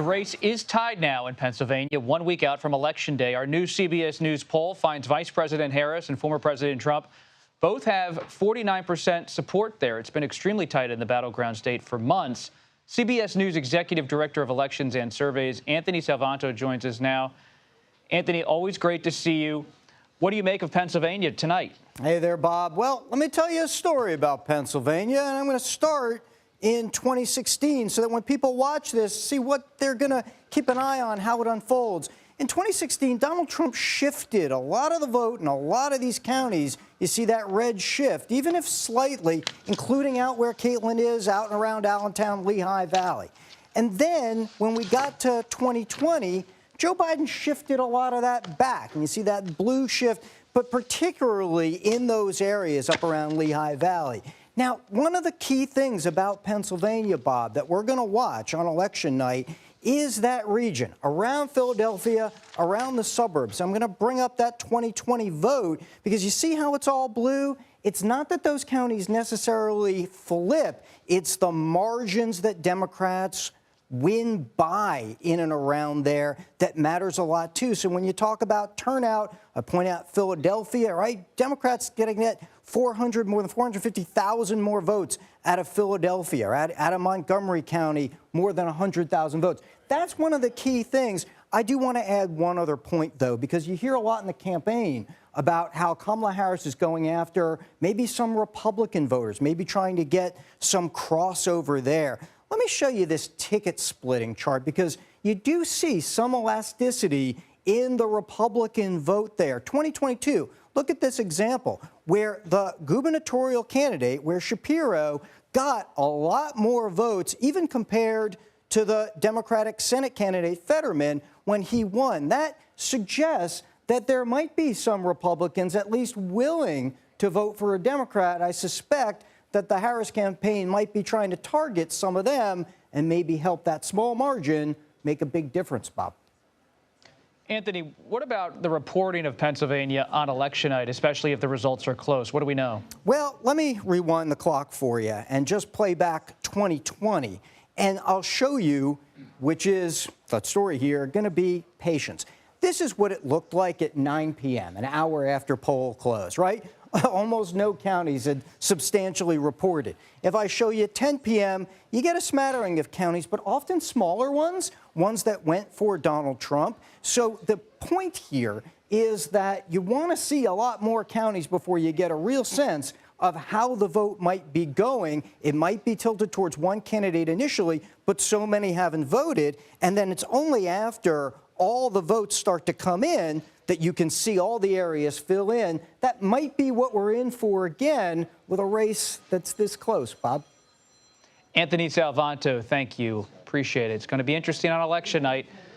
The race is tied now in Pennsylvania, 1 week out from Election Day. Our new CBS News poll finds Vice President Harris and former President Trump both have 49% support there. It's been extremely tight in the battleground state for months. CBS News Executive Director of Elections and Surveys, Anthony Salvanto, joins us now. Anthony, always great to see you. What do you make of Pennsylvania tonight? Hey there, Bob. Well, let me tell you a story about Pennsylvania, and I'm going to start in 2016 so that when people watch this, see what they're going to keep an eye on, how it unfolds. In 2016, Donald Trump shifted a lot of the vote in a lot of these counties. You see that red shift, even if slightly, including out where Caitlin is, out and around Allentown, Lehigh Valley. And then when we got to 2020, Joe Biden shifted a lot of that back. And you see that blue shift, but particularly in those areas up around Lehigh Valley. Now, one of the key things about Pennsylvania, Bob, that we're going to watch on election night is that region around Philadelphia, around the suburbs. I'm going to bring up that 2020 vote because you see how it's all blue? It's not that those counties necessarily flip. It's the margins that Democrats win by in and around there that matters a lot, too. So when you talk about turnout, I point out Philadelphia, right? Democrats getting that more than 450,000 more votes out of Philadelphia, or out of Montgomery County, more than 100,000 votes. That's one of the key things. I do want to add one other point, though, because you hear a lot in the campaign about how Kamala Harris is going after maybe some Republican voters, maybe trying to get some crossover there. Let me show you this ticket splitting chart because you do see some elasticity in the Republican vote there. 2022, look at this example where the gubernatorial candidate, where Shapiro got a lot more votes, even compared to the Democratic Senate candidate Fetterman when he won. That suggests that there might be some Republicans at least willing to vote for a Democrat. I suspect that the Harris campaign might be trying to target some of them and maybe help that small margin make a big difference, Bob. Anthony, what about the reporting of Pennsylvania on election night, especially if the results are close? What do we know? Well, let me rewind the clock for you and just play back 2020. And I'll show you, which is the story here, going to be patience. This is what it looked like at 9 p.m., an hour after poll close, right? Almost no counties had substantially reported. If I show you 10 p.m., you get a smattering of counties, but often smaller ones that went for Donald Trump. So the point here is that you want to see a lot more counties before you get a real sense of how the vote might be going. It might be tilted towards one candidate initially, but so many haven't voted. And then it's only after all the votes start to come in that you can see all the areas fill in. That might be what we're in for again with a race that's this close, Bob. Anthony Salvanto, thank you. Appreciate it. It's going to be interesting on election night.